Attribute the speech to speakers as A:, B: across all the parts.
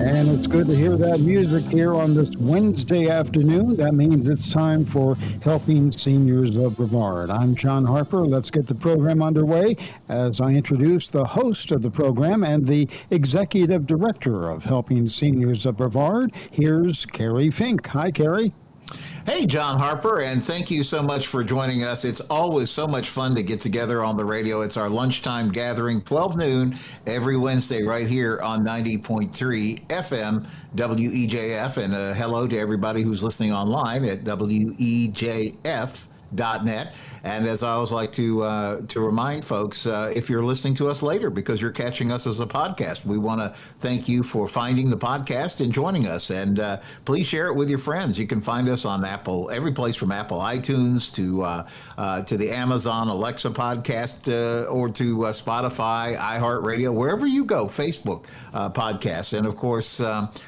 A: And it's good to hear that music here on this Wednesday afternoon. That means it's time for Helping Seniors of Brevard. I'm John Harper. Let's get the program underway as I introduce the host of the program and the executive director of Helping Seniors of Brevard. Here's Kerry Fink. Hi, Kerry.
B: Hey, John Harper, and thank you so much for joining us. It's always so much fun to get together on the radio. It's our lunchtime gathering, 12 noon, every Wednesday right here on 90.3 FM WEJF. And hello to everybody who's listening online at WEJF.net. And as I always like to remind folks, if you're listening to us later because you're catching us as a podcast, we want to thank you for finding the podcast and joining us. And please share it with your friends. You can find us on Apple, every place from Apple iTunes to the Amazon Alexa podcast or to Spotify, iHeartRadio, wherever you go, Facebook podcasts. And of course,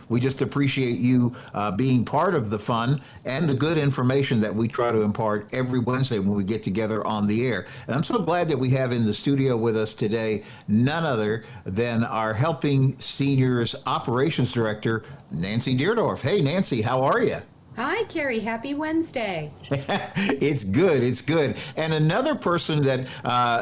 B: we just appreciate you being part of the fun and the good information that we try to impart every Wednesday when we get together on the air. And I'm so glad that we have in the studio with us today none other than our Helping Seniors Operations Director, Nancy Deardorff. Hey, Nancy, how are you?
C: Hi, Kerry. Happy Wednesday.
B: It's good. It's good. And another person that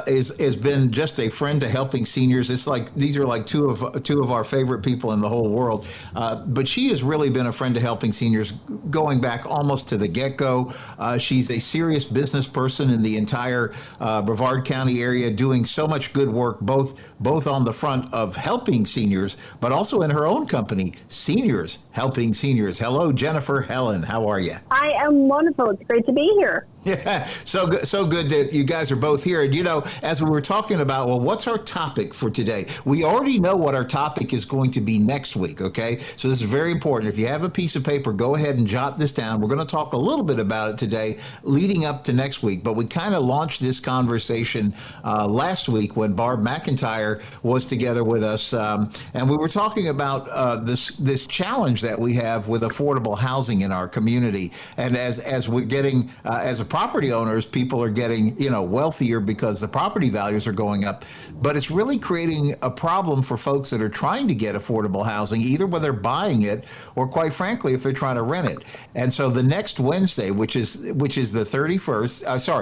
B: has been just a friend to Helping Seniors. It's like these are like two of our favorite people in the whole world. But she has really been a friend to Helping Seniors going back almost to the get-go. She's a serious business person in the entire Brevard County area, doing so much good work, both on the front of helping seniors, but also in her own company, Seniors Helping Seniors. Hello, Jennifer Helin. How are you?
D: I am wonderful. It's great to be here.
B: Yeah, so good that you guys are both here. And, you know, as we were talking about, well, what's our topic for today? We already know what our topic is going to be next week, okay? So this is very important. If you have a piece of paper, go ahead and jot this down. We're going to talk a little bit about it today leading up to next week. But we kind of launched this conversation last week when Barb McIntyre was together with us. And we were talking about this challenge that we have with affordable housing in our community. And as we're getting, as a property owners, people are getting, wealthier because the property values are going up. But it's really creating a problem for folks that are trying to get affordable housing, either when they're buying it or, quite frankly, if they're trying to rent it. And so the next Wednesday, which is the 31st,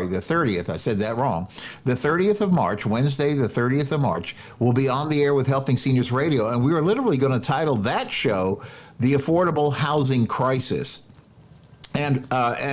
B: the 30th, I said that wrong. The 30th of March, Wednesday, the 30th of March, we'll be on the air with Helping Seniors Radio. And we were literally going to title that show, The Affordable Housing Crisis. And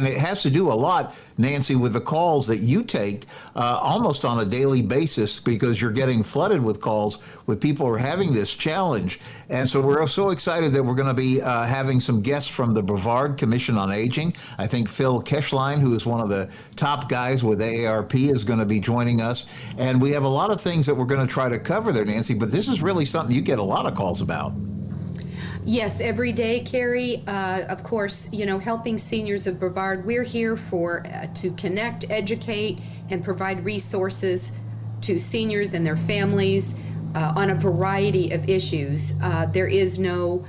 B: it has to do a lot, Nancy, with the calls that you take almost on a daily basis, because you're getting flooded with calls with people who are having this challenge. And so we're so excited that we're going to be having some guests from the Brevard Commission on Aging. I think Phil Keschlein, who is one of the top guys with AARP, is going to be joining us. And we have a lot of things that we're going to try to cover there, Nancy, but this is really something you get a lot of calls about.
C: Yes, every day, Kerry. Of course, Helping Seniors of Brevard, we're here to connect, educate, and provide resources to seniors and their families on a variety of issues. There is no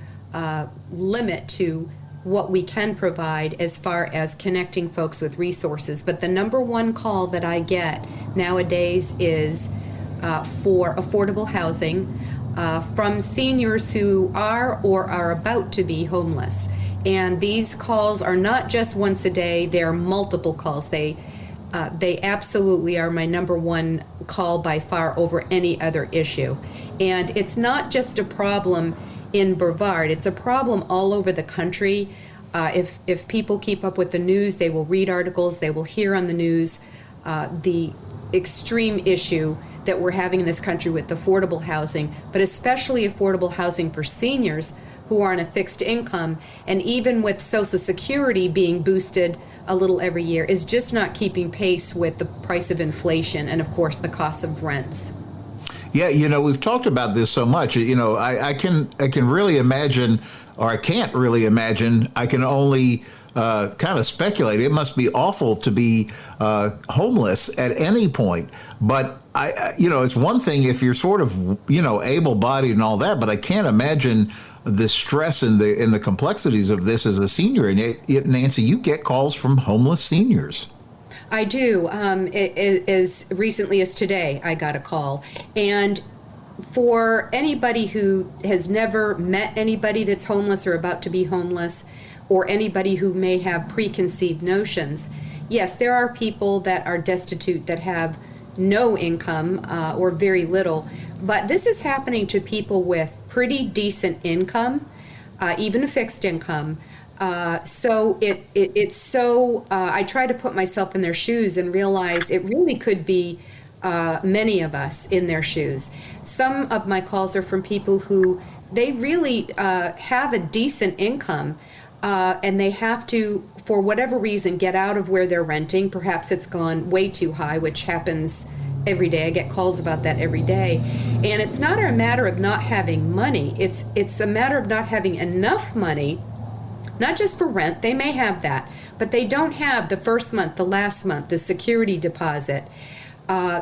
C: limit to what we can provide as far as connecting folks with resources. But the number one call that I get nowadays is for affordable housing. From seniors who are or are about to be homeless. And these calls are not just once a day, they're multiple calls. They absolutely are my number one call by far over any other issue. And it's not just a problem in Brevard, it's a problem all over the country. If people keep up with the news, they will read articles, they will hear on the news the extreme issue that we're having in this country with affordable housing, but especially affordable housing for seniors who are on a fixed income, and even with Social Security being boosted a little every year, is just not keeping pace with the price of inflation and, of course, the cost of rents.
B: Yeah, we've talked about this so much. I can really imagine, or I can't really imagine. I can only kind of speculate. It must be awful to be homeless at any point. But it's one thing if you're sort of, able-bodied and all that, but I can't imagine the stress and the complexities of this as a senior. And Nancy, you get calls from homeless seniors.
C: I do. As recently as today, I got a call. And for anybody who has never met anybody that's homeless or about to be homeless, or anybody who may have preconceived notions, yes, there are people that are destitute that have no income or very little, but this is happening to people with pretty decent income, even a fixed income. So it's so, I try to put myself in their shoes and realize it really could be many of us in their shoes. Some of my calls are from people who they really have a decent income, and they have to, for whatever reason, get out of where they're renting. Perhaps it's gone way too high, which happens every day. I get calls about that every day. And it's not a matter of not having money. It's a matter of not having enough money, not just for rent. They may have that, but they don't have the first month, the last month, the security deposit.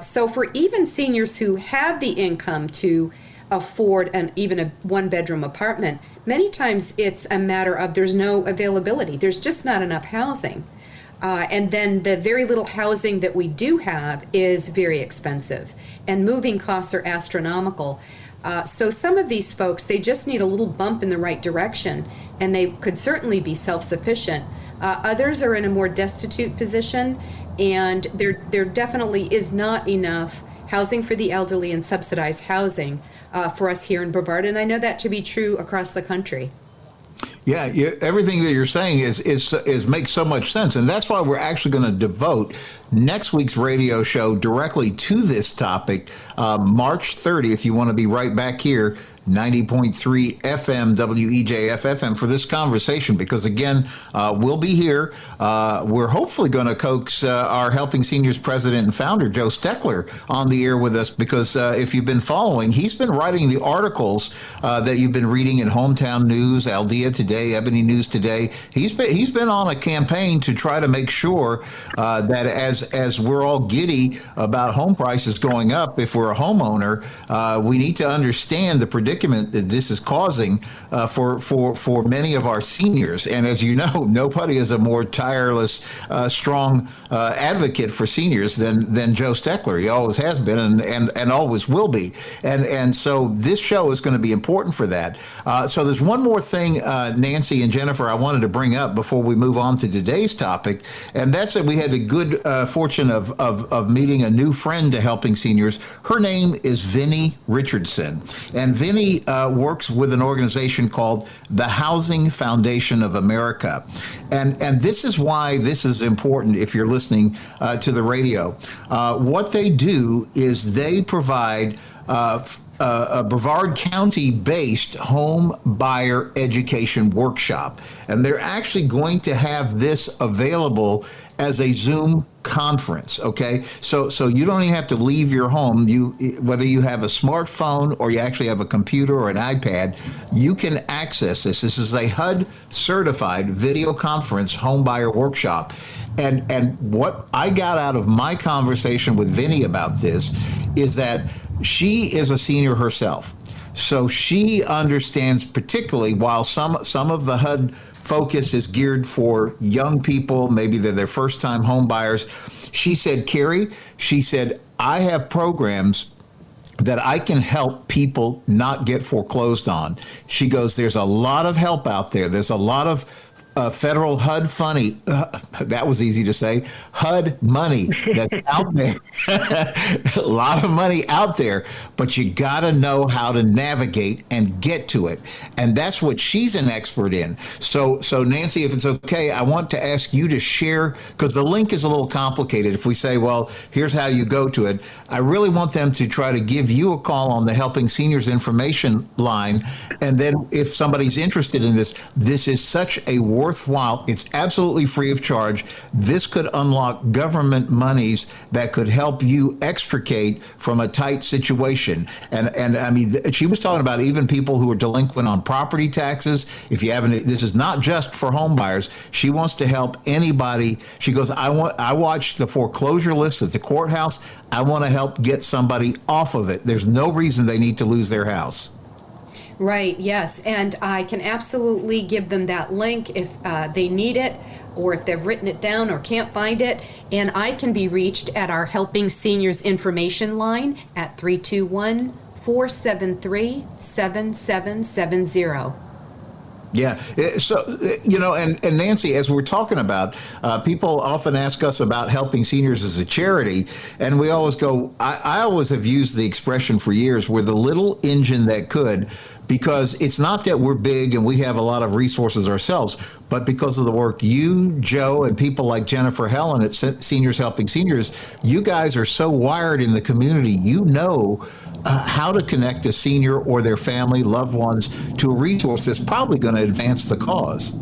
C: So for even seniors who have the income to afford even a one-bedroom apartment, many times it's a matter of there's no availability. There's just not enough housing. And then the very little housing that we do have is very expensive, and moving costs are astronomical. So some of these folks, they just need a little bump in the right direction, and they could certainly be self-sufficient. Others are in a more destitute position, and there definitely is not enough housing for the elderly and subsidized housing for us here in Brevard, and I know that to be true across the country.
B: Yeah, everything that you're saying is makes so much sense, and that's why we're actually going to devote next week's radio show directly to this topic, March 30th. You want to be right back here, 90.3 FM, WEJF FM, for this conversation, because again, we'll be here. We're hopefully going to coax our Helping Seniors president and founder, Joe Steckler, on the air with us, because if you've been following, he's been writing the articles that you've been reading in Hometown News, Aldea Today, Ebony News Today. He's been on a campaign to try to make sure that as we're all giddy about home prices going up, if we're a homeowner, we need to understand the predicament that this is causing for many of our seniors. And as you know, nobody is a more tireless, strong advocate for seniors than Joe Steckler. He always has been and always will be. And so this show is going to be important for that. So there's one more thing, Nancy and Jennifer, I wanted to bring up before we move on to today's topic, and that's that we had the good fortune of meeting a new friend to Helping Seniors. Her name is Vinnie Richardson, and Vinnie works with an organization called the Housing Foundation of America. And this is why this is important if you're listening to the radio. What they do is they provide a Brevard County-based home buyer education workshop. And they're actually going to have this available as a Zoom conference, okay? So you don't even have to leave your home. Whether you have a smartphone or you actually have a computer or an iPad, you can access this. This is a HUD-certified video conference home buyer workshop. And what I got out of my conversation with Vinnie about this is that she is a senior herself. So she understands, particularly while some of the HUD focus is geared for young people, maybe they're their first time home buyers. She said, Kerry, she said, I have programs that I can help people not get foreclosed on. She goes, there's a lot of help out there. There's a lot of federal HUD funny, that was easy to say, HUD money that's out there. A lot of money out there, but you got to know how to navigate and get to it. And that's what she's an expert in. So Nancy, if it's okay, I want to ask you to share, because the link is a little complicated. If we say, well, here's how you go to it, I really want them to try to give you a call on the Helping Seniors information line. And then if somebody's interested in this is such a worthwhile, it's absolutely free of charge. This could unlock government monies that could help you extricate from a tight situation. And I mean, she was talking about even people who are delinquent on property taxes. If you haven't, this is not just for home buyers. She wants to help anybody. She goes, I watched the foreclosure list at the courthouse. I want to help get somebody off of it. There's no reason they need to lose their house.
C: Right, yes, and I can absolutely give them that link if they need it, or if they've written it down or can't find it, and I can be reached at our Helping Seniors information line at 321 473-7770.
B: Yeah. So, and Nancy, as we're talking about, people often ask us about helping seniors as a charity. And we always go, I always have used the expression for years, we're the little engine that could, because it's not that we're big and we have a lot of resources ourselves, but because of the work you, Joe, and people like Jennifer Helin at Seniors Helping Seniors, you guys are so wired in the community, you know how to connect a senior or their family, loved ones, to a resource that's probably going to advance the cause.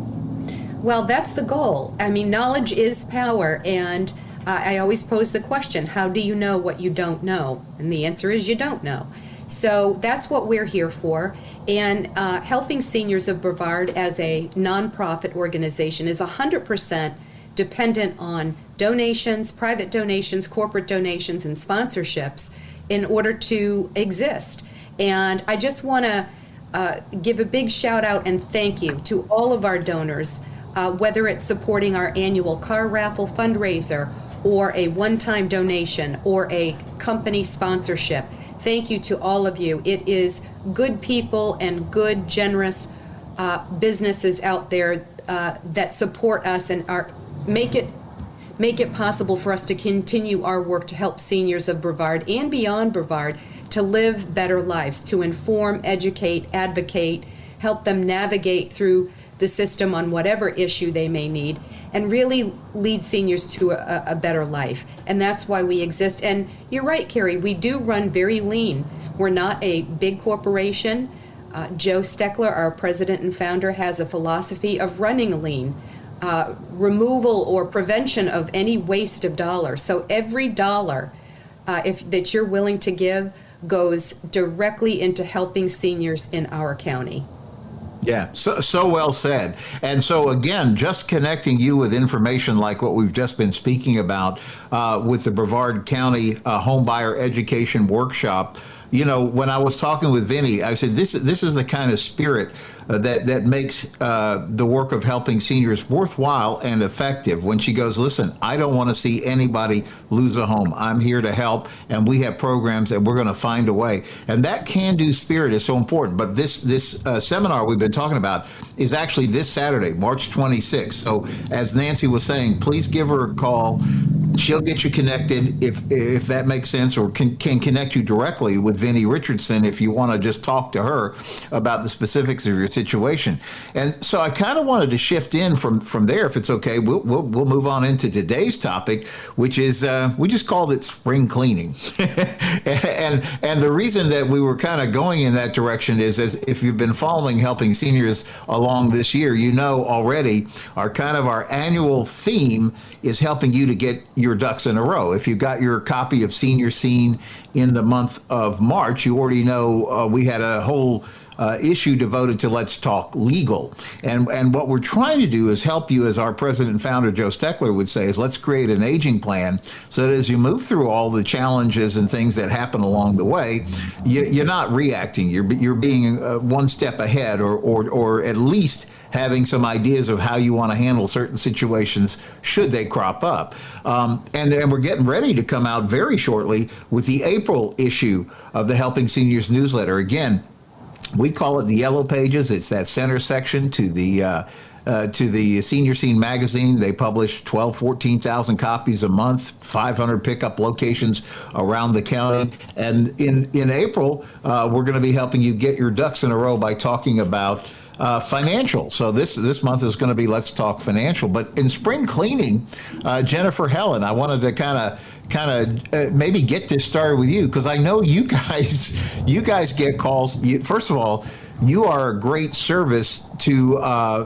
C: Well, that's the goal. I mean, knowledge is power, and I always pose the question, how do you know what you don't know? And the answer is you don't know. So that's what we're here for. And Helping Seniors of Brevard as a nonprofit organization is 100% dependent on donations, private donations, corporate donations, and sponsorships in order to exist. And I just want to give a big shout out and thank you to all of our donors, whether it's supporting our annual car raffle fundraiser or a one-time donation or a company sponsorship. Thank you to all of you. It is good people and good, generous businesses out there that support us and make it possible for us to continue our work to help seniors of Brevard and beyond Brevard to live better lives, to inform, educate, advocate, help them navigate through the system on whatever issue they may need, and really lead seniors to a better life. And that's why we exist. And you're right, Kerry, we do run very lean. We're not a big corporation. Joe Steckler, our president and founder, has a philosophy of running lean. Removal or prevention of any waste of dollars. So every dollar that you're willing to give goes directly into helping seniors in our county.
B: Yeah, so well said. And so again, just connecting you with information like what we've just been speaking about with the Brevard County Homebuyer Education Workshop. You know, when I was talking with Vinny, I said, this is the kind of spirit that makes the work of helping seniors worthwhile and effective. When she goes, listen, I don't want to see anybody lose a home. I'm here to help, and we have programs, and we're going to find a way. And that can-do spirit is so important. But this seminar we've been talking about is actually this Saturday, March 26th. So as Nancy was saying, please give her a call. She'll get you connected if that makes sense, or can connect you directly with Vinnie Richardson if you want to just talk to her about the specifics of your situation. And so I kind of wanted to shift in from there, if it's okay. We'll move on into today's topic, which is we just called it spring cleaning. and the reason that we were kind of going in that direction is, as if you've been following Helping Seniors along this year, you know already our annual theme is helping you to get your ducks in a row. If you got your copy of Senior Scene in the month of March, you already know we had a whole issue devoted to Let's Talk Legal. And what we're trying to do is help you, as our president and founder, Joe Steckler, would say, is let's create an aging plan so that as you move through all the challenges and things that happen along the way, you're not reacting. You're being one step ahead, or at least having some ideas of how you want to handle certain situations should they crop up. And we're getting ready to come out very shortly with the April issue of the Helping Seniors newsletter. Again, we call it the Yellow Pages. It's that center section to the Senior Scene magazine. They publish 14,000 copies a month, 500 pickup locations around the county. And in April, we're going to be helping you get your ducks in a row by talking about financial. So this month is going to be Let's Talk Financial. But in spring cleaning, Jennifer Helin, I wanted to kind of maybe get this started with you, because I know you guys get calls. First of all, you are a great service to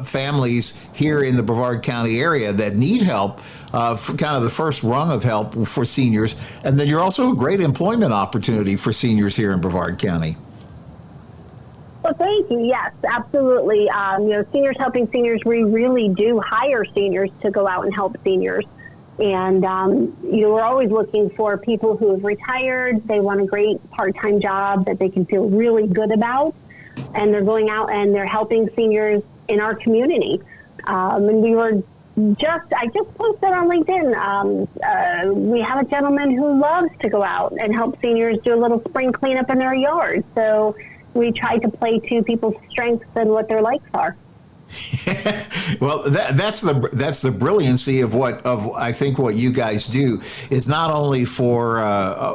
B: families here in the Brevard County area that need help, for kind of the first rung of help for seniors. And then you're also a great employment opportunity for seniors here in Brevard County.
D: Well, thank you. Yes, absolutely. Seniors Helping Seniors, we really do hire seniors to go out and help seniors. And, we're always looking for people who have retired. They want a great part-time job that they can feel really good about. And they're going out and they're helping seniors in our community. And we were I just posted on LinkedIn. We have a gentleman who loves to go out and help seniors do a little spring cleanup in their yard. So we try to play to people's strengths and what their likes are.
B: Well, that's the brilliancy of I think what you guys do is not only for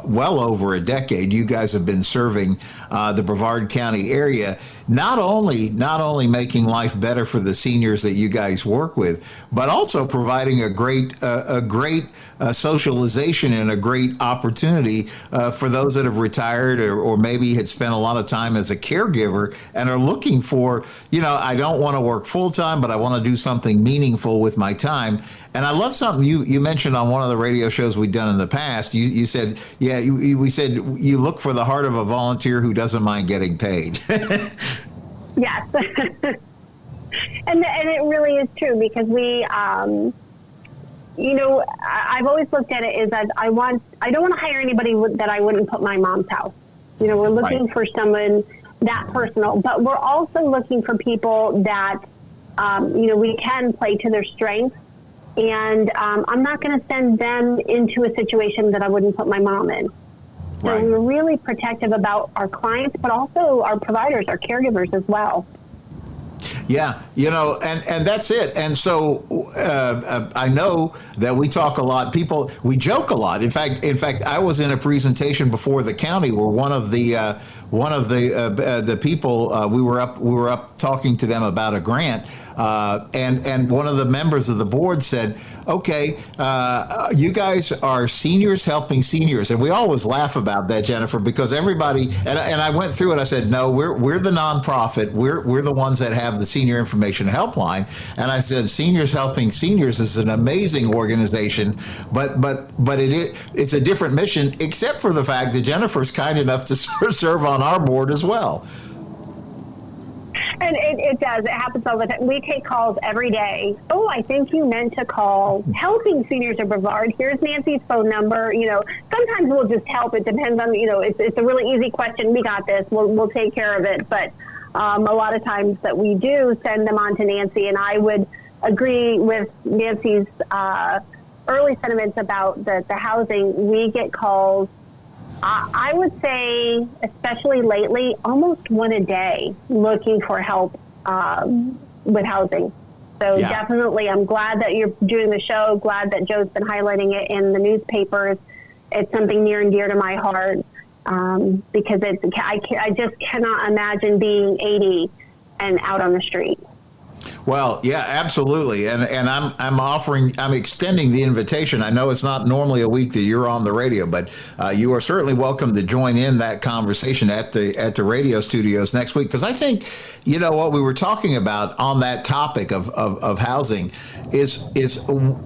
B: well over a decade. You guys have been serving the Brevard County area, not only making life better for the seniors that you guys work with, but also providing a great socialization and a great opportunity for those that have retired or maybe had spent a lot of time as a caregiver and are looking for, I don't want to work full time, but I want to do something meaningful with my time. And I love something you mentioned on one of the radio shows we've done in the past. You said, we said you look for the heart of a volunteer who doesn't mind getting paid.
D: Yes. and it really is true, because we, I've always looked at it as I don't want to hire anybody that I wouldn't put my mom's house. We're looking for someone that personal, but we're also looking for people that, we can play to their strengths. And I'm not going to send them into a situation that I wouldn't put my mom in. So
B: Right.
D: we're really protective about our clients, but also our providers, our caregivers as well.
B: Yeah, and that's it. And so I know that we talk a lot. We joke a lot. In fact, I was in a presentation before the county where one of the people we were up talking to them about a grant, and one of the members of the board said, "Okay, you guys are seniors helping seniors," and we always laugh about that, Jennifer, because everybody and I went through it. I said, "No, we're the nonprofit. We're the ones that have the Senior Information Helpline," and I said, "Seniors Helping Seniors is an amazing organization, but it's a different mission, except for the fact that Jennifer's kind enough to serve on our board as well."
D: And it does. It happens all the time. We take calls every day. "Oh, I think you meant to call Helping Seniors of Brevard. Here's Nancy's phone number." Sometimes we'll just help. It depends on, it's a really easy question. We got this. We'll take care of it. But a lot of times that we do send them on to Nancy, and I would agree with Nancy's early sentiments about the housing. We get calls, I would say, especially lately, almost one a day looking for help with housing. So
B: Yeah.
D: Definitely, I'm glad that you're doing the show, glad that Joe's been highlighting it in the newspapers. It's something near and dear to my heart, because I just cannot imagine being 80 and out on the street.
B: Well, yeah, absolutely, and I'm extending the invitation. I know it's not normally a week that you're on the radio, but you are certainly welcome to join in that conversation at the radio studios next week. Because I think, what we were talking about on that topic of housing is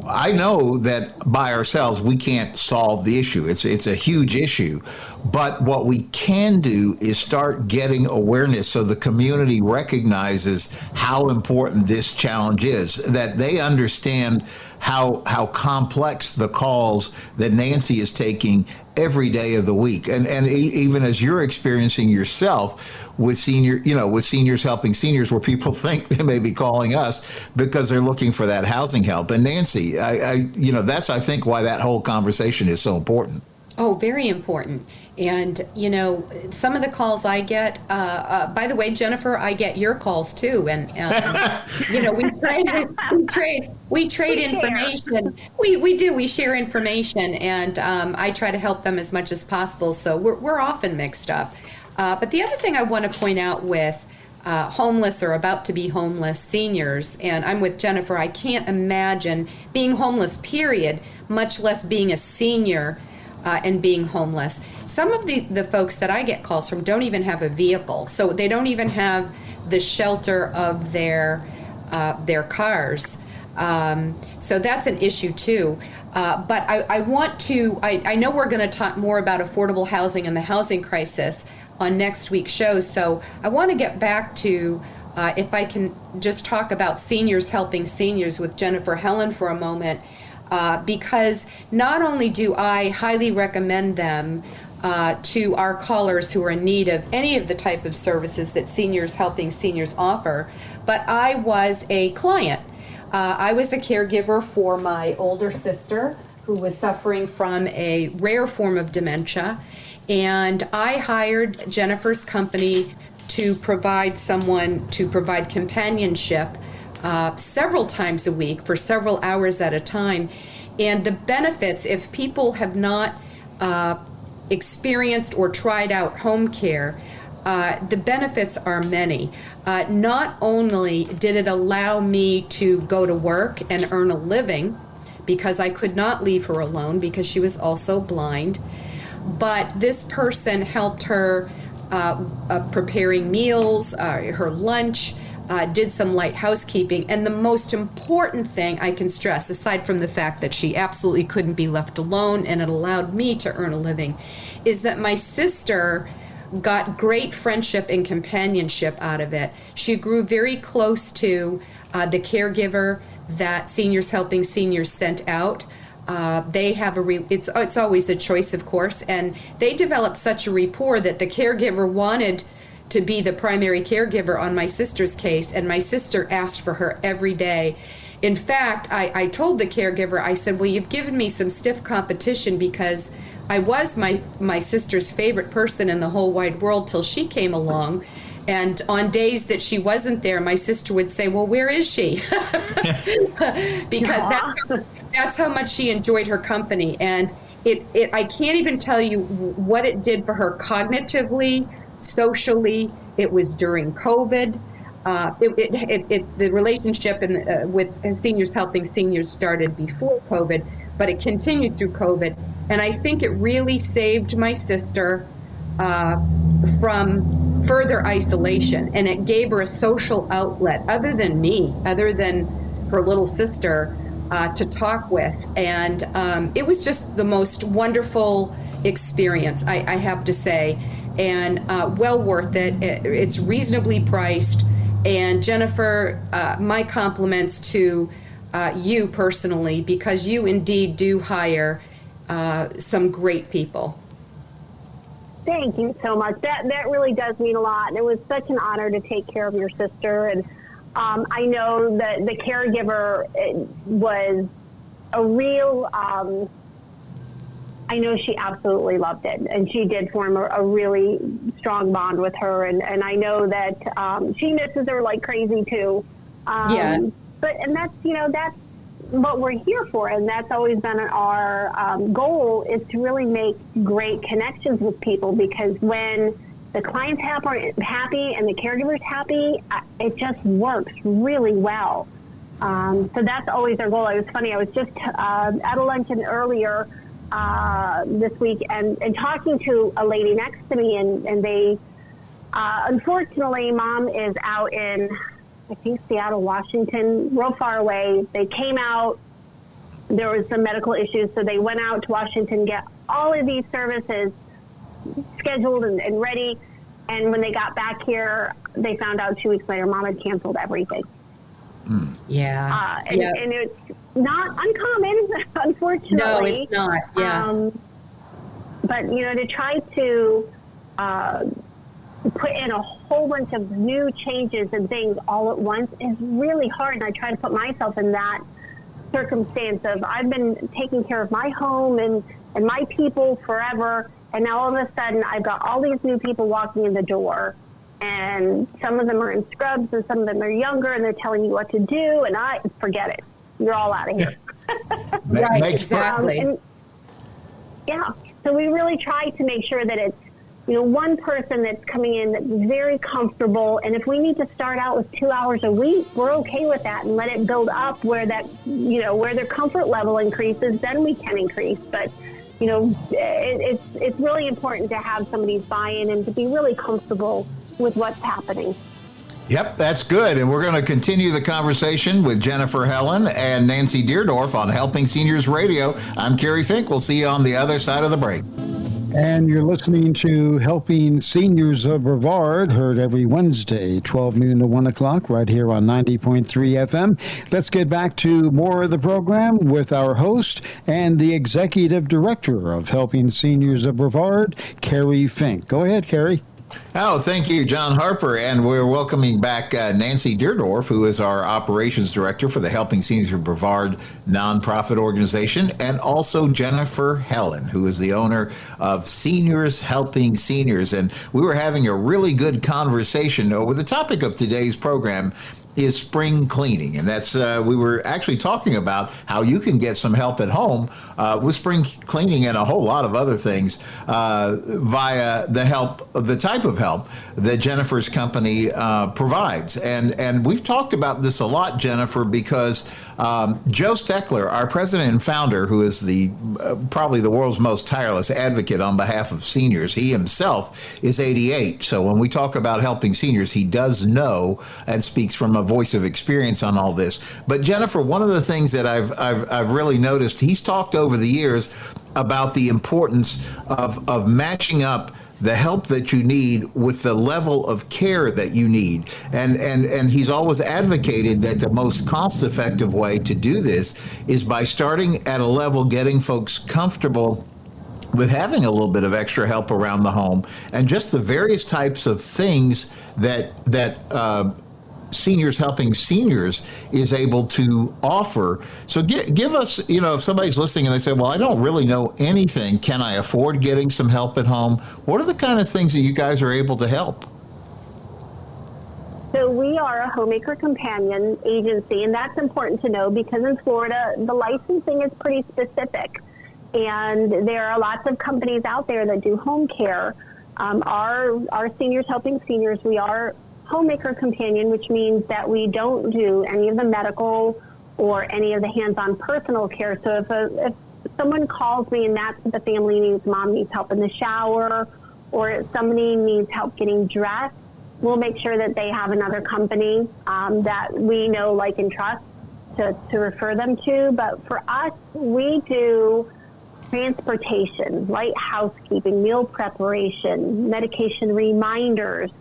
B: I know that by ourselves we can't solve the issue. It's a huge issue. But what we can do is start getting awareness so the community recognizes how important this challenge is, that they understand how complex the calls that Nancy is taking every day of the week. And even as you're experiencing yourself with Seniors Helping Seniors, where people think they may be calling us because they're looking for that housing help. And Nancy, that's, I think, why that whole conversation is so important.
C: Oh, very important. And, some of the calls I get, by the way, Jennifer, I get your calls too. And, we trade information. We do. We share information, and I try to help them as much as possible. So we're often mixed up. But the other thing I want to point out with homeless or about to be homeless seniors, and I'm with Jennifer, I can't imagine being homeless, period, much less being a senior and being homeless. Some of the folks that I get calls from don't even have a vehicle, so they don't even have the shelter of their cars. So that's an issue too. But I want to, I know we're going to talk more about affordable housing and the housing crisis on next week's show. So I want to get back to, if I can just talk about Seniors Helping Seniors with Jennifer Helin for a moment. Because not only do I highly recommend them to our callers who are in need of any of the type of services that Seniors Helping Seniors offer, but I was a client I was the caregiver for my older sister who was suffering from a rare form of dementia. And I hired Jennifer's company to provide companionship several times a week for several hours at a time. And the benefits, if people have not experienced or tried out home care, the benefits are many. Not only did it allow me to go to work and earn a living, because I could not leave her alone because she was also blind, but this person helped her preparing meals, her lunch, did some light housekeeping. And the most important thing I can stress, aside from the fact that she absolutely couldn't be left alone and it allowed me to earn a living, is that my sister got great friendship and companionship out of it. She grew very close to the caregiver that Seniors Helping Seniors sent out. They have it's always a choice, of course, and they developed such a rapport that the caregiver wanted to be the primary caregiver on my sister's case, and my sister asked for her every day. In fact, I told the caregiver, I said, well, you've given me some stiff competition because I was my sister's favorite person in the whole wide world till she came along. And on days that she wasn't there, my sister would say, well, where is she? Because that's how much she enjoyed her company. And I can't even tell you what it did for her cognitively, socially. It was during COVID. The relationship with Seniors Helping Seniors started before COVID, but it continued through COVID. And I think it really saved my sister from further isolation, and it gave her a social outlet other than me, other than her little sister, to talk with. And it was just the most wonderful experience, I have to say, and well worth it. It's reasonably priced. And Jennifer, my compliments to you personally, because you indeed do hire some great people.
D: Thank you so much. That really does mean a lot. And it was such an honor to take care of your sister. And I know that the caregiver was a real, I know she absolutely loved it. And she did form a really strong bond with her. And I know that she misses her like crazy too.
C: Yeah.
D: And that's what we're here for, and that's always been our goal, is to really make great connections with people, because when the client's happy and the caregiver's happy, it just works really well. So that's always our goal. It was funny, I was just at a luncheon earlier this week and talking to a lady next to me, and they, unfortunately, Mom is out in, I think, Seattle, Washington, real far away. They came out, there was some medical issues, so they went out to Washington, get all of these services scheduled and ready. And when they got back here, they found out 2 weeks later, Mom had canceled everything.
C: Yeah.
D: And it's not uncommon, unfortunately.
C: No, it's not. Yeah.
D: But, to try to put in a whole bunch of new changes and things all at once is really hard. And I try to put myself in that circumstance of, I've been taking care of my home and my people forever, and now all of a sudden I've got all these new people walking in the door, and some of them are in scrubs and some of them are younger, and they're telling you what to do, and I forget it. You're all out of here.
C: Right, exactly.
D: So we really try to make sure that it's one person that's coming in that's very comfortable. And if we need to start out with 2 hours a week, we're okay with that, and let it build up where that, where their comfort level increases, then we can increase. But, it's really important to have somebody's buy-in and to be really comfortable with what's happening.
B: Yep, that's good. And we're going to continue the conversation with Jennifer Helin and Nancy Deardorff on Helping Seniors Radio. I'm Kerry Fink. We'll see you on the other side of the break.
A: And you're listening to Helping Seniors of Brevard, heard every Wednesday, 12 noon to 1 o'clock, right here on 90.3 FM. Let's get back to more of the program with our host and the Executive Director of Helping Seniors of Brevard, Kerry Fink. Go ahead, Kerry.
B: Oh, thank you, John Harper. And we're welcoming back Nancy Deardorff, who is our operations director for the Helping Seniors of Brevard nonprofit organization, and also Jennifer Helin, who is the owner of Seniors Helping Seniors. And we were having a really good conversation over the topic of today's program is spring cleaning. And that's, we were actually talking about how you can get some help at home with spring cleaning and a whole lot of other things via the type of help that Jennifer's company provides. And we've talked about this a lot, Jennifer, because Joe Steckler, our president and founder, who is the probably the world's most tireless advocate on behalf of seniors, he himself is 88. So when we talk about helping seniors, he does know and speaks from a voice of experience on all this. But Jennifer, one of the things that I've really noticed, he's talked over the years about the importance of matching up the help that you need with the level of care that you need. And he's always advocated that the most cost-effective way to do this is by starting at a level, getting folks comfortable with having a little bit of extra help around the home and just the various types of things that Seniors Helping Seniors is able to offer. So give us, if somebody's listening and they say, well, I don't really know anything, can I afford getting some help at home? What are the kind of things that you guys are able to help?
D: So we are a homemaker companion agency, and that's important to know because in Florida, the licensing is pretty specific. And there are lots of companies out there that do home care. Our Seniors Helping Seniors, we are homemaker companion, which means that we don't do any of the medical or any of the hands-on personal care. So if someone calls me and that's what the family needs, mom needs help in the shower, or if somebody needs help getting dressed, we'll make sure that they have another company that we know, like, and trust to refer them to. But for us, we do transportation, light housekeeping, meal preparation, medication reminders.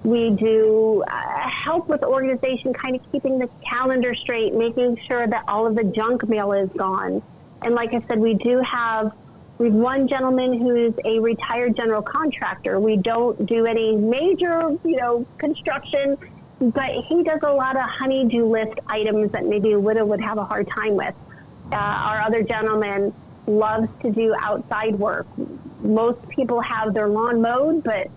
D: We do help with organization, kind of keeping the calendar straight, making sure that all of the junk mail is gone. And like I said, we've one gentleman who is a retired general contractor. We don't do any major, construction, but he does a lot of honey-do list items that maybe a widow would have a hard time with. Our other gentleman loves to do outside work. Most people have their lawn mowed, but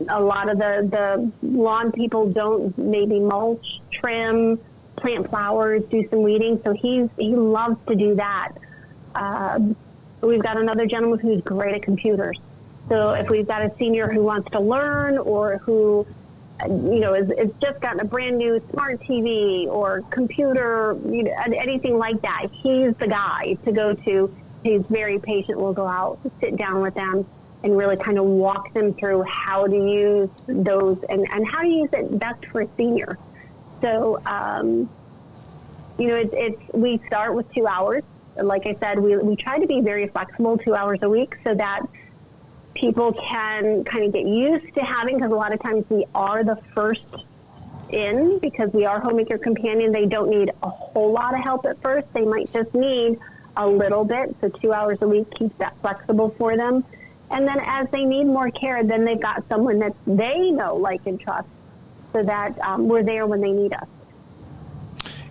D: a lot of the lawn people don't maybe mulch, trim, plant flowers, do some weeding. So he loves to do that. We've got another gentleman who's great at computers. So if we've got a senior who wants to learn or who, is just gotten a brand new smart TV or computer, anything like that, he's the guy to go to. He's very patient. We'll go out, sit down with them, and really kind of walk them through how to use those and how to use it best for a senior. So, we start with 2 hours. Like I said, we try to be very flexible, 2 hours a week, so that people can kind of get used to having, because a lot of times we are the first in, because we are homemaker companion. They don't need a whole lot of help at first. They might just need a little bit. So 2 hours a week keeps that flexible for them. And then as they need more care, then they've got someone that they know, like, and trust, so that we're there when they need us.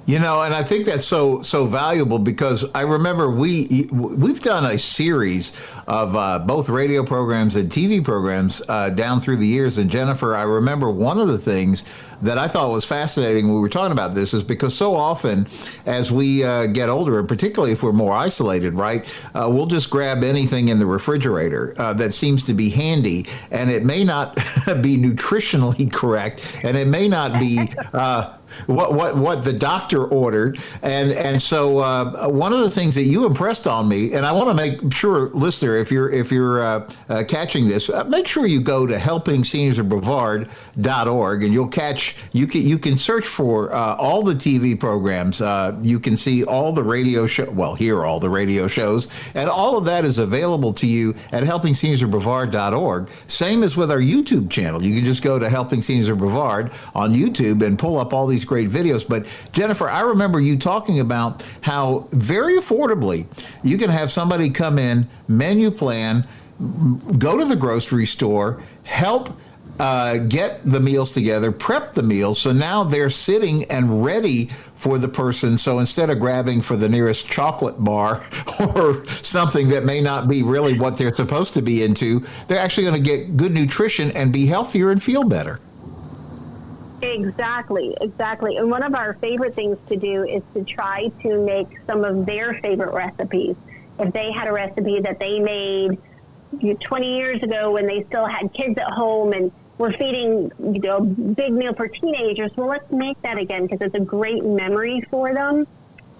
B: And I think that's so valuable, because I remember we've done a series of both radio programs and TV programs down through the years. And Jennifer, I remember one of the things that I thought was fascinating when we were talking about this is because so often as we get older, and particularly if we're more isolated, right, we'll just grab anything in the refrigerator that seems to be handy, and it may not be nutritionally correct, and it may not be what the doctor ordered. And so one of the things that you impressed on me, and I want to make sure, listener, if you're catching this, make sure you go to helpingseniorsofbrevard.org, and you can search for all the TV programs. You can see all the radio hear all the radio shows, and all of that is available to you at helpingseniorsofbrevard.org. Same as with our YouTube channel. You can just go to Helping Seniors of Brevard on YouTube and pull up all these great videos. But Jennifer, I remember you talking about how very affordably you can have somebody come in, menu plan, go to the grocery store, help get the meals together, prep the meals, so now they're sitting and ready for the person. So instead of grabbing for the nearest chocolate bar or something that may not be really what they're supposed to be into, they're actually going to get good nutrition and be healthier and feel better.
D: Exactly. And one of our favorite things to do is to try to make some of their favorite recipes. If they had a recipe that they made 20 years ago when they still had kids at home and were feeding, a big meal for teenagers, well, let's make that again because it's a great memory for them,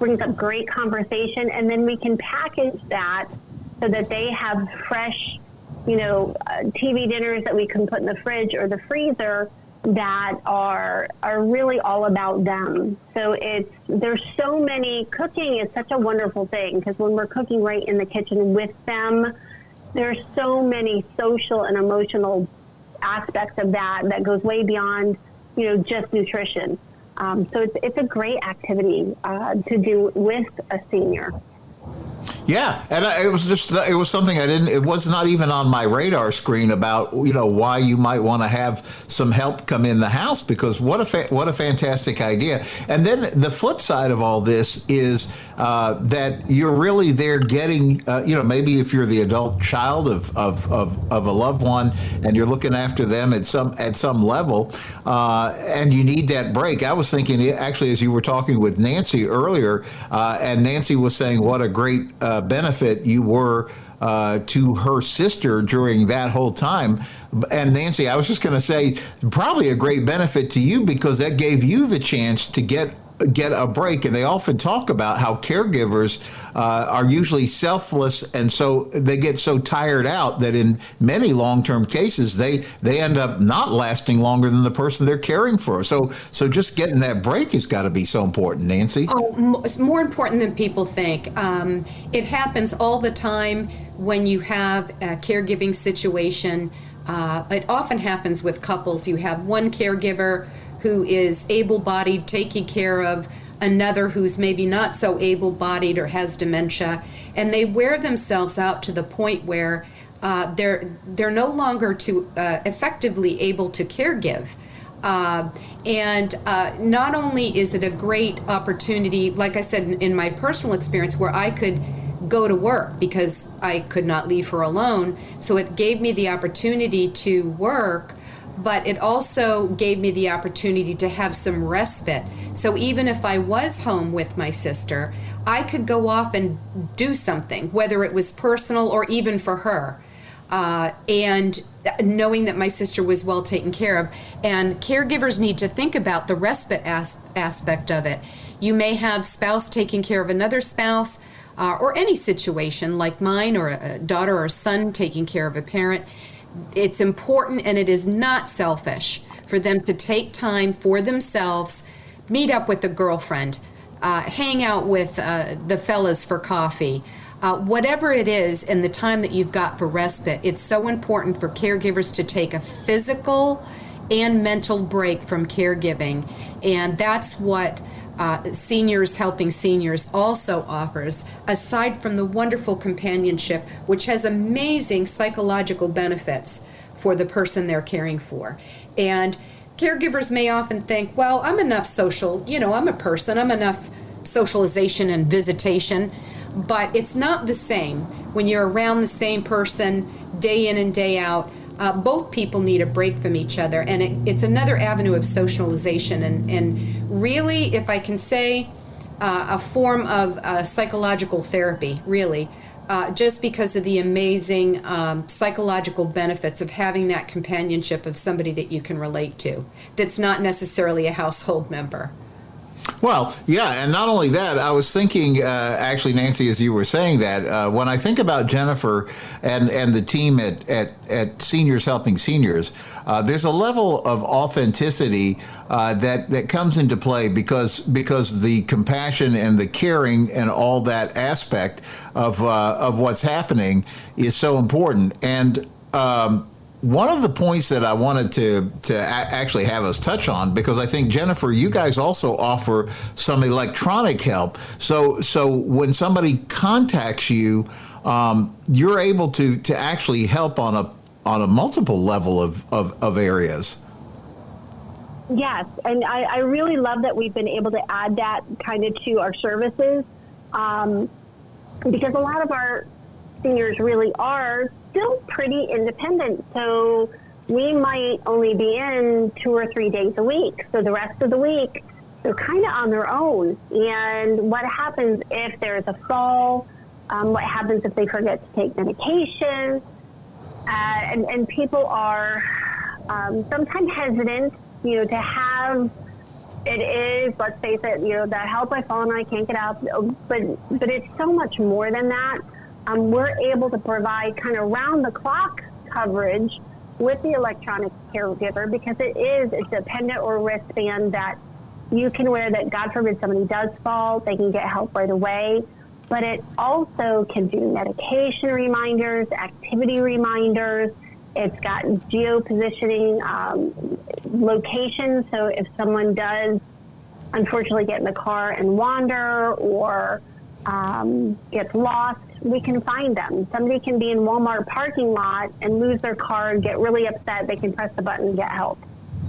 D: brings up great conversation, and then we can package that so that they have fresh, TV dinners that we can put in the fridge or the freezer that are really all about them. So there's so many, cooking is such a wonderful thing because when we're cooking right in the kitchen with them, there's so many social and emotional aspects of that goes way beyond, just nutrition. So it's a great activity to do with a senior.
B: Yeah, and it was something it was not even on my radar screen about, why you might want to have some help come in the house, because what a fantastic idea. And then the flip side of all this is that you're really there getting, maybe if you're the adult child of a loved one and you're looking after them at some level, and you need that break. I was thinking, actually, as you were talking with Nancy earlier, and Nancy was saying what a great benefit you were to her sister during that whole time. And Nancy, I was just going to say, probably a great benefit to you because that gave you the chance to get a break. And they often talk about how caregivers are usually selfless, and so they get so tired out that in many long-term cases they end up not lasting longer than the person they're caring for. So just getting that break has got to be so important, Nancy.
C: Oh, it's more important than people think. It happens all the time when you have a caregiving situation. It often happens with couples. You have one caregiver who is able-bodied, taking care of another who's maybe not so able-bodied or has dementia, and they wear themselves out to the point where they're no longer effectively able to caregive. And not only is it a great opportunity, like I said, in my personal experience, where I could go to work because I could not leave her alone, so it gave me the opportunity to work, but it also gave me the opportunity to have some respite. So even if I was home with my sister, I could go off and do something, whether it was personal or even for her. And knowing that my sister was well taken care of. And caregivers need to think about the respite aspect of it. You may have spouse taking care of another spouse, or any situation like mine, or a daughter or son taking care of a parent. It's important, and it is not selfish for them to take time for themselves, meet up with a girlfriend, hang out with the fellas for coffee. Whatever it is, in the time that you've got for respite, it's so important for caregivers to take a physical and mental break from caregiving. And that's what Seniors Helping Seniors also offers, aside from the wonderful companionship, which has amazing psychological benefits for the person they're caring for. And caregivers may often think, well, I'm enough social, I'm a person, I'm enough socialization and visitation. But it's not the same when you're around the same person day in and day out. Both people need a break from each other, and it's another avenue of socialization, and really, if I can say, a form of psychological therapy, really, just because of the amazing psychological benefits of having that companionship of somebody that you can relate to, that's not necessarily a household member.
B: Well, yeah, and not only that, I was thinking, actually, Nancy, as you were saying that, when I think about Jennifer and the team at Seniors Helping Seniors, there's a level of authenticity that comes into play because the compassion and the caring and all that aspect of what's happening is so important. And one of the points that I wanted to actually have us touch on, because I think, Jennifer, you guys also offer some electronic help. So when somebody contacts you, you're able to actually help on on a multiple level of areas.
D: Yes, and I really love that we've been able to add that kind of to our services, because a lot of our seniors really are still pretty independent. So we might only be in 2 or 3 days a week. So the rest of the week, they're kind of on their own. And what happens if there's a fall? What happens if they forget to take medication? And people are sometimes hesitant, to have, it is, let's face it, the help I fall and I can't get out. But it's so much more than that. We're able to provide kind of round-the-clock coverage with the electronic caregiver, because it is a dependent or wristband that you can wear that, God forbid somebody does fall, they can get help right away. But it also can do medication reminders, activity reminders. It's got geo-positioning locations, so if someone does unfortunately get in the car and wander or gets lost, we can find them. Somebody can be in Walmart parking lot and lose their car and get really upset. They can press the button and get help.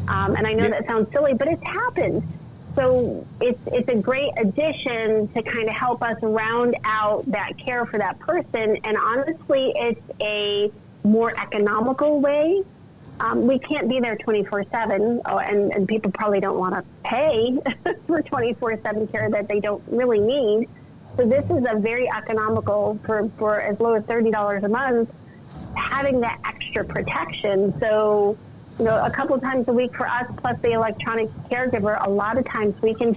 D: And I know that sounds silly, but it's happened. So it's a great addition to kind of help us round out that care for that person. And honestly, it's a more economical way. We can't be there 24/7, and people probably don't want to pay for 24/7 care that they don't really need. So this is a very economical for as low as $30 a month, having that extra protection. So, a couple of times a week for us, plus the electronic caregiver, a lot of times we can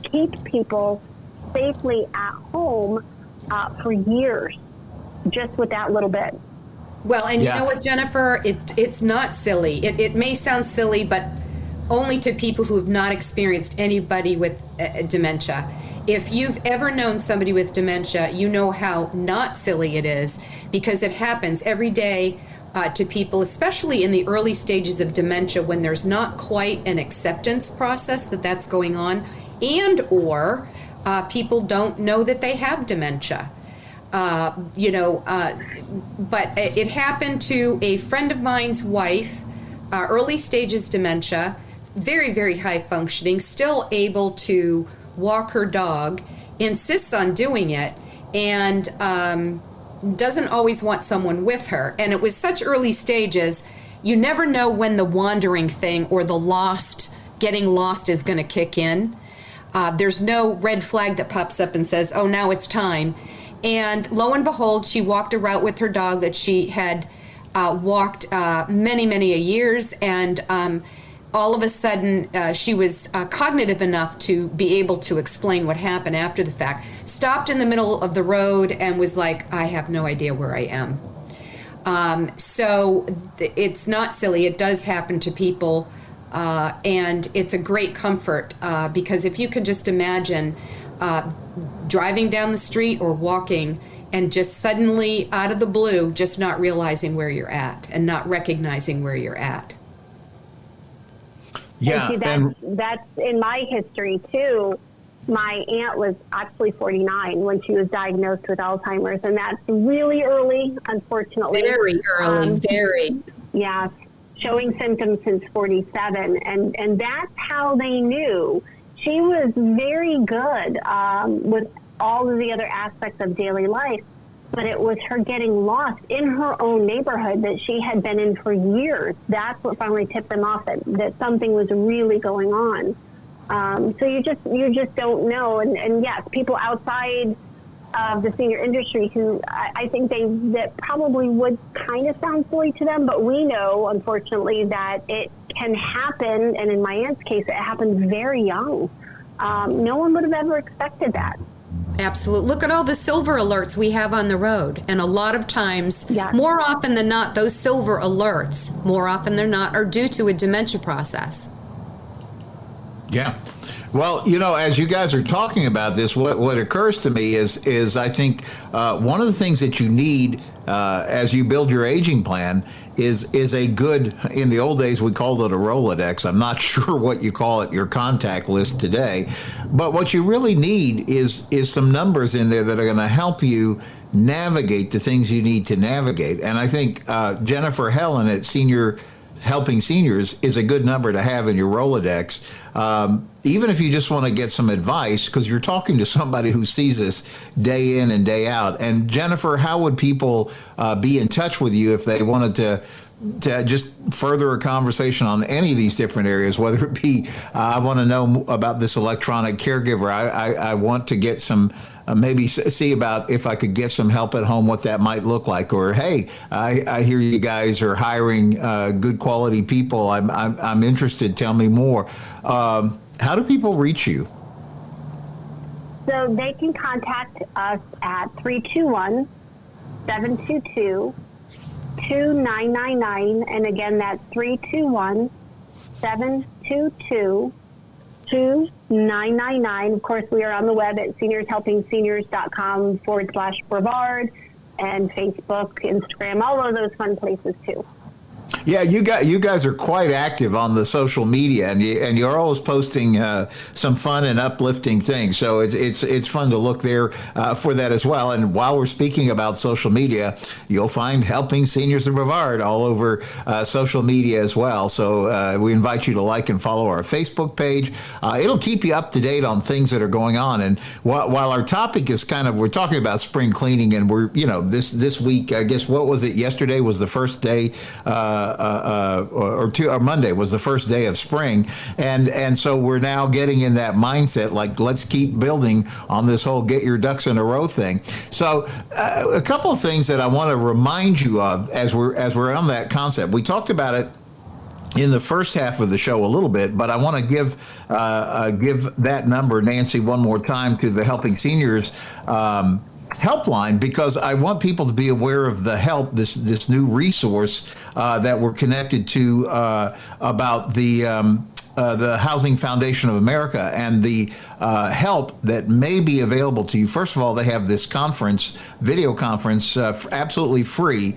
D: keep people safely at home for years, just with that little bit.
C: Well, and you know what, Jennifer, it's not silly. It may sound silly, but only to people who have not experienced anybody with dementia. If you've ever known somebody with dementia, you know how not silly it is, because it happens every day to people, especially in the early stages of dementia, when there's not quite an acceptance process that's going on, and or people don't know that they have dementia. But it happened to a friend of mine's wife, early stages dementia, very, very high functioning, still able to walk her dog, insists on doing it, and doesn't always want someone with her. And it was such early stages, you never know when the wandering thing or the getting lost is going to kick in. There's no red flag that pops up and says, oh, now it's time. And lo and behold, she walked a route with her dog that she had walked many, many years, and all of a sudden she was cognitive enough to be able to explain what happened after the fact. Stopped in the middle of the road and was like, I have no idea where I am. So it's not silly. It does happen to people, and it's a great comfort, because if you can just imagine driving down the street or walking and just suddenly out of the blue, just not realizing where you're at and not recognizing where you're at.
B: Yeah,
D: and that's in my history too. My aunt was actually 49 when she was diagnosed with Alzheimer's, and that's really early, unfortunately.
C: Very early, very.
D: Yeah, showing symptoms since 47, and that's how they knew. She was very good with all of the other aspects of daily life, but it was her getting lost in her own neighborhood that she had been in for years. That's what finally tipped them off that something was really going on. So you just don't know. And yes, people outside of the senior industry who I think that probably would kind of sound silly to them, but we know, unfortunately, that it can happen. And in my aunt's case, it happened very young. No one would have ever expected that.
C: Absolutely. Look at all the silver alerts we have on the road. And a lot of times, more often than not, those silver alerts, more often than not, are due to a dementia process.
B: Yeah. Well, as you guys are talking about this, what occurs to me is I think one of the things that you need as you build your aging plan is a good, in the old days we called it a Rolodex. I'm not sure what you call it, your contact list today. But what you really need is some numbers in there that are going to help you navigate the things you need to navigate. And I think Jennifer Helin at Helping Seniors is a good number to have in your Rolodex. Even if you just want to get some advice, because you're talking to somebody who sees this day in and day out. And Jennifer, how would people be in touch with you if they wanted to just further a conversation on any of these different areas, whether it be, I want to know about this electronic caregiver. I want to get some, maybe see about if I could get some help at home, what that might look like. Or, hey, I hear you guys are hiring good quality people. I'm interested. Tell me more. How do people reach you?
D: So they can contact us at 321-722-2999. And again, that's 321-722-2999. Of course, we are on the web at seniorshelpingseniors.com/Brevard, and Facebook, Instagram, all of those fun places too.
B: Yeah, you guys are quite active on the social media, and you're always posting some fun and uplifting things. So it's fun to look there for that as well. And while we're speaking about social media, you'll find Helping Seniors of Brevard all over social media as well. So we invite you to like and follow our Facebook page. It'll keep you up to date on things that are going on. And while our topic is we're talking about spring cleaning, and we're this week, I guess, what was it? Yesterday was the first day. Or Monday was the first day of spring, and so we're now getting in that mindset, like, let's keep building on this whole get your ducks in a row thing. So a couple of things that I want to remind you of as we're on that concept. We talked about it in the first half of the show a little bit, but I want to give that number, Nancy, one more time to the Helping Seniors helpline, because I want people to be aware of the help, this new resource that we're connected to about the Housing Foundation of America and the help that may be available to you. First of all, they have this video conference, absolutely free,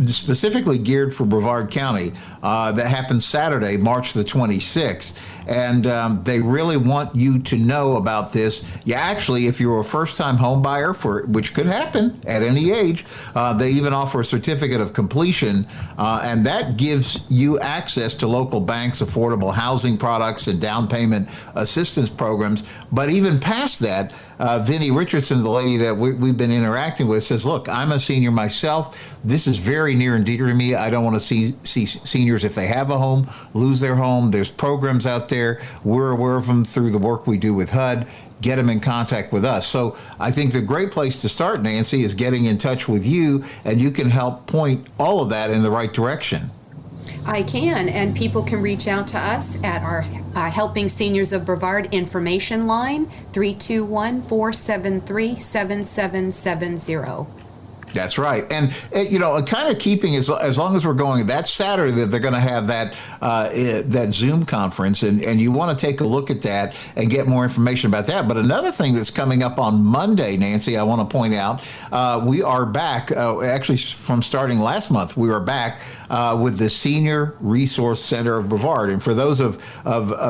B: specifically geared for Brevard County, that happens Saturday, March the 26th. And they really want you to know about this. Actually, if you're a first-time home buyer, which could happen at any age, they even offer a certificate of completion, and that gives you access to local banks, affordable housing products, and down payment assistance programs. But even past that, Vinnie Richardson, the lady that we've been interacting with, says, look, I'm a senior myself. This is very near and dear to me. I don't want to see seniors, if they have a home, lose their home. There's programs out there. We're aware of them through the work we do with HUD. Get them in contact with us. So I think the great place to start, Nancy, is getting in touch with you, and you can help point all of that in the right direction.
C: I can, and people can reach out to us at our Helping Seniors of Brevard information line, 321-473-7770.
B: That's right. And kind of keeping, as long as we're going, that's Saturday that they're going to have that Zoom conference, and you want to take a look at that and get more information about that. But another thing that's coming up on Monday, Nancy, I want to point out, we are back, actually from starting last month, we are back with the Senior Resource Center of Brevard. And for those of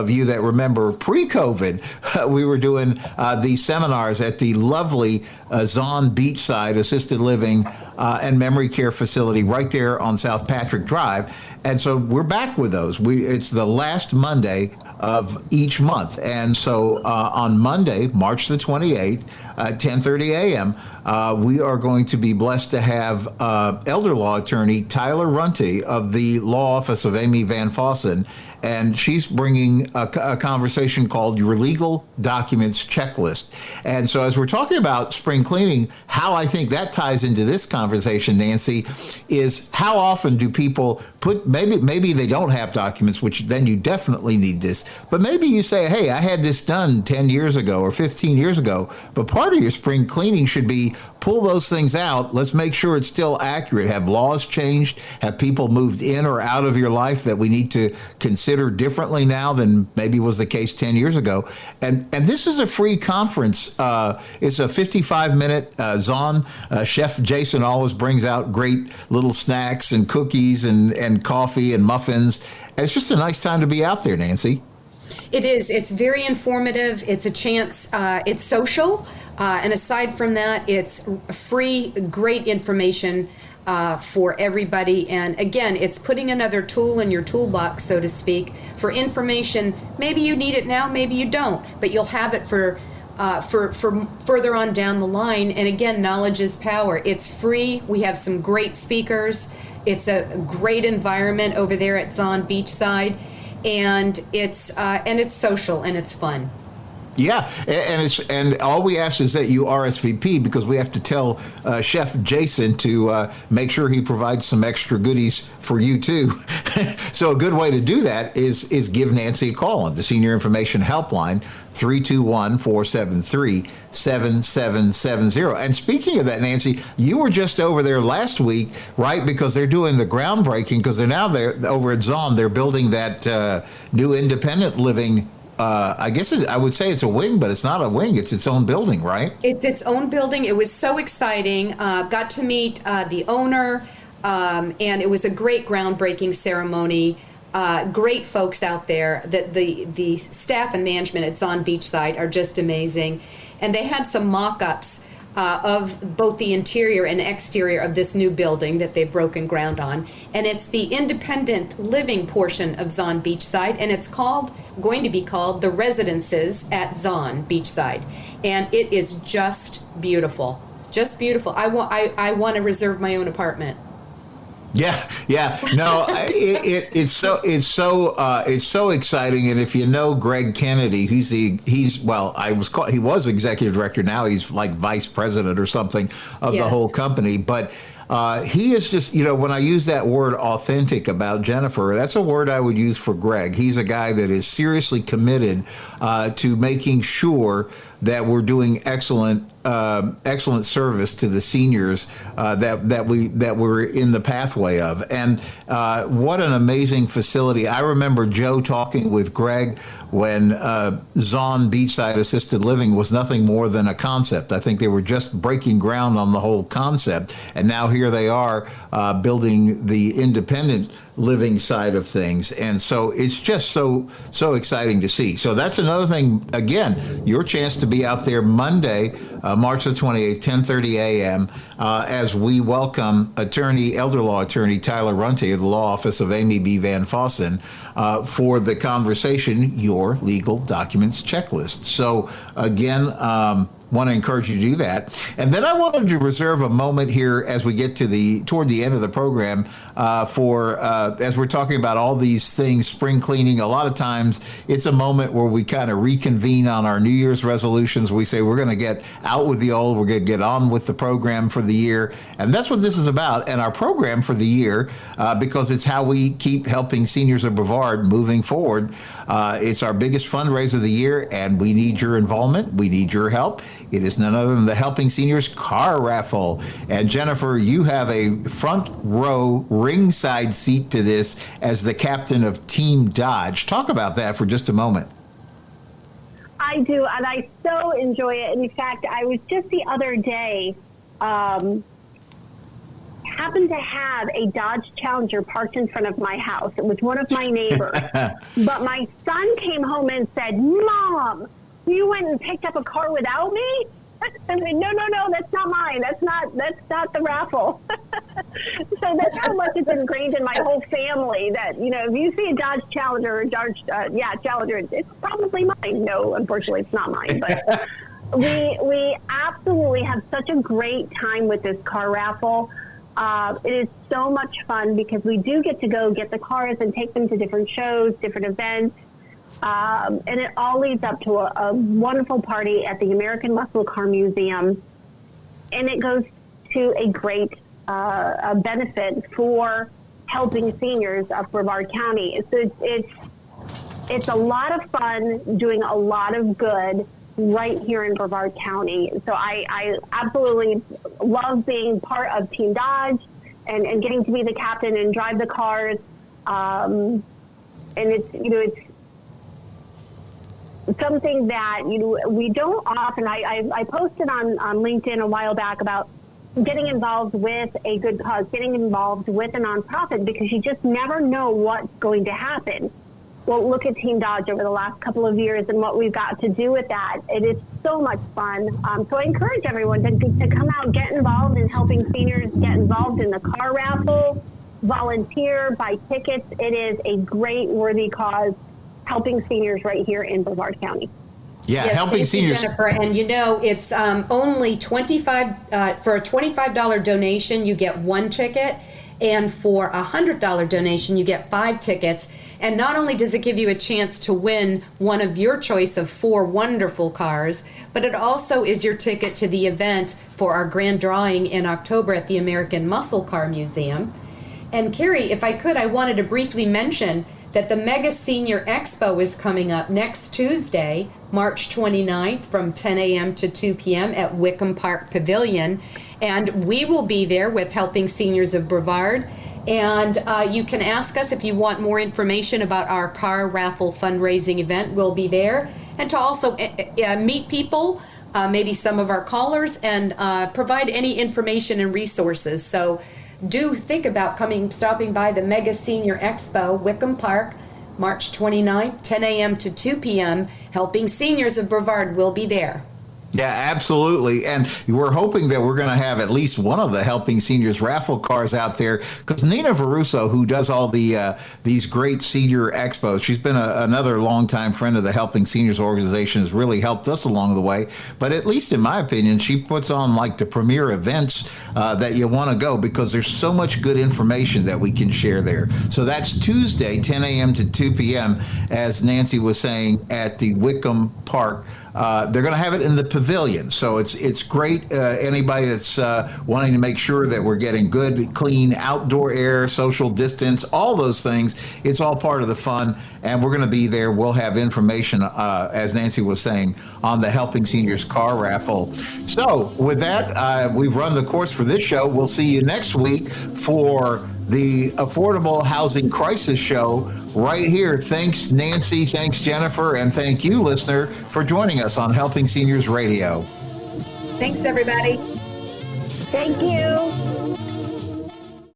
B: you that remember pre-COVID, we were doing these seminars at the lovely Zon Beachside Assisted Living and Memory Care Facility right there on South Patrick Drive. And so we're back with those. It's the last Monday of each month. And so on Monday, March the 28th, at 10:30 a.m., we are going to be blessed to have elder law attorney Tyler Runty of the Law Office of Amy Van Fossen. And she's bringing a conversation called Your Legal Documents Checklist. And so as we're talking about spring cleaning, how I think that ties into this conversation, Nancy, is how often do people maybe they don't have documents, which then you definitely need this. But maybe you say, hey, I had this done 10 years ago or 15 years ago. But part of your spring cleaning should be pull those things out. Let's make sure it's still accurate. Have laws changed? Have people moved in or out of your life that we need to consider differently now than maybe was the case 10 years ago? And this is a free conference. It's a 55-minute Zahn. Chef Jason always brings out great little snacks and cookies and coffee and muffins. And it's just a nice time to be out there, Nancy.
C: It is. It's very informative. It's a chance. It's social. And aside from that, it's free, great information for everybody. And again, it's putting another tool in your toolbox, so to speak, for information. Maybe you need it now, maybe you don't, but you'll have it for further on down the line. And again, knowledge is power. It's free. We have some great speakers. It's a great environment over there at Zahn Beachside. And it's social and it's fun.
B: Yeah, and all we ask is that you RSVP, because we have to tell Chef Jason to make sure he provides some extra goodies for you too. So a good way to do that is give Nancy a call on the Senior Information Helpline, 321-473-7770. And speaking of that, Nancy, you were just over there last week, right? Because they're doing the groundbreaking, because they're now there over at Zahn. They're building that new independent living. I guess I would say it's a wing, but it's not a wing. It's its own building, right?
C: It's its own building. It was so exciting. Got to meet the owner, and it was a great groundbreaking ceremony. Great folks out there. The staff and management at Zahn Beachside are just amazing. And they had some mock-ups of both the interior and exterior of this new building that they've broken ground on. And it's the independent living portion of Zahn Beachside, and it's going to be called the Residences at Zahn Beachside. And it is just beautiful. Just beautiful. I want to reserve my own apartment.
B: Yeah. No, it's so exciting. And if you know Greg Kennedy, he was executive director. Now he's like vice president or something of the whole company. But he is just, when I use that word authentic about Jennifer, that's a word I would use for Greg. He's a guy that is seriously committed to making sure that we're doing excellent service to the seniors that we're in the pathway of. And what an amazing facility. I remember Joe talking with Greg when Zahn Beachside Assisted Living was nothing more than a concept. I think they were just breaking ground on the whole concept. And now here they are building the independent living side of things. And so it's just so exciting to see. So that's another thing, again, your chance to be out there Monday, March the 28th, 10:30 a.m., as we welcome elder law attorney Tyler Runte of the Law Office of Amy B. Van Fossen for the conversation, Your Legal Documents Checklist. So again, want to encourage you to do that. And then I wanted to reserve a moment here as we get toward the end of the program for as we're talking about all these things, spring cleaning. A lot of times it's a moment where we kind of reconvene on our New Year's resolutions. We say we're going to get out with the old, we're going to get on with the program for the year. And that's what this is about. And our program for the year, because it's how we keep helping seniors of Brevard moving forward. It's our biggest fundraiser of the year, and we need your involvement. We need your help. It is none other than the Helping Seniors Car Raffle. And Jennifer, you have a front row ringside seat to this as the captain of Team Dodge. Talk about that for just a moment.
D: I do, and I so enjoy it. And in fact, I was just the other day, happened to have a Dodge Challenger parked in front of my house. It was one of my neighbors. But my son came home and said, "Mom, you went and picked up a car without me?" I said, no, that's not mine. That's not the raffle. So that's how much it's ingrained in my whole family that, if you see a Dodge Challenger or Challenger, it's probably mine. No, unfortunately, it's not mine. But we absolutely have such a great time with this car raffle. It is so much fun because we do get to go get the cars and take them to different shows, different events. And it all leads up to a wonderful party at the American Muscle Car Museum. And it goes to a great benefit for helping seniors of Brevard County. It's a lot of fun, doing a lot of good. right here in Brevard County. So I absolutely love being part of Team Dodge and getting to be the captain and drive the cars. And it's something that, we don't often, I posted on LinkedIn a while back about getting involved with a good cause, getting involved with a nonprofit, because you just never know what's going to happen. Well, look at Team Dodge over the last couple of years and what we've got to do with that. It is so much fun. So I encourage everyone to come out, get involved in helping seniors, get involved in the car raffle, volunteer, buy tickets. It is a great, worthy cause, helping seniors right here in Brevard County.
B: Yeah,
C: yes,
B: helping seniors.
C: Jennifer, and it's only $25 for a $25 donation. You get one ticket, and for a $100 donation, you get 5 tickets. And not only does it give you a chance to win one of your choice of 4 wonderful cars, but it also is your ticket to the event for our grand drawing in October at the American Muscle Car Museum. And Kerry, if I could, I wanted to briefly mention that the Mega Senior Expo is coming up next Tuesday, March 29th from 10 a.m. to 2 p.m. at Wickham Park Pavilion. And we will be there with Helping Seniors of Brevard. And you can ask us if you want more information about our car raffle fundraising event. We'll be there. And to also meet people, maybe some of our callers, and provide any information and resources. So do think about stopping by the Mega Senior Expo, Wickham Park, March 29th, 10 a.m. to 2 p.m. Helping Seniors of Brevard will be there.
B: Yeah, absolutely. And we're hoping that we're going to have at least one of the Helping Seniors raffle cars out there, because Nina Varuso, who does all these great senior expos, she's been another longtime friend of the Helping Seniors organization, has really helped us along the way. But at least in my opinion, she puts on like the premier events that you want to go, because there's so much good information that we can share there. So that's Tuesday, 10 a.m. to 2 p.m., as Nancy was saying, at the Wickham Park. They're going to have it in the pavilion, so it's great. Anybody that's wanting to make sure that we're getting good, clean outdoor air, social distance, all those things, it's all part of the fun, and we're going to be there. We'll have information, as Nancy was saying, on the Helping Seniors car raffle. So with that, we've run the course for this show. We'll see you next week for the Affordable Housing Crisis Show right here. Thanks, Nancy. Thanks, Jennifer. And thank you, listener, for joining us on Helping Seniors Radio.
C: Thanks, everybody.
D: Thank you.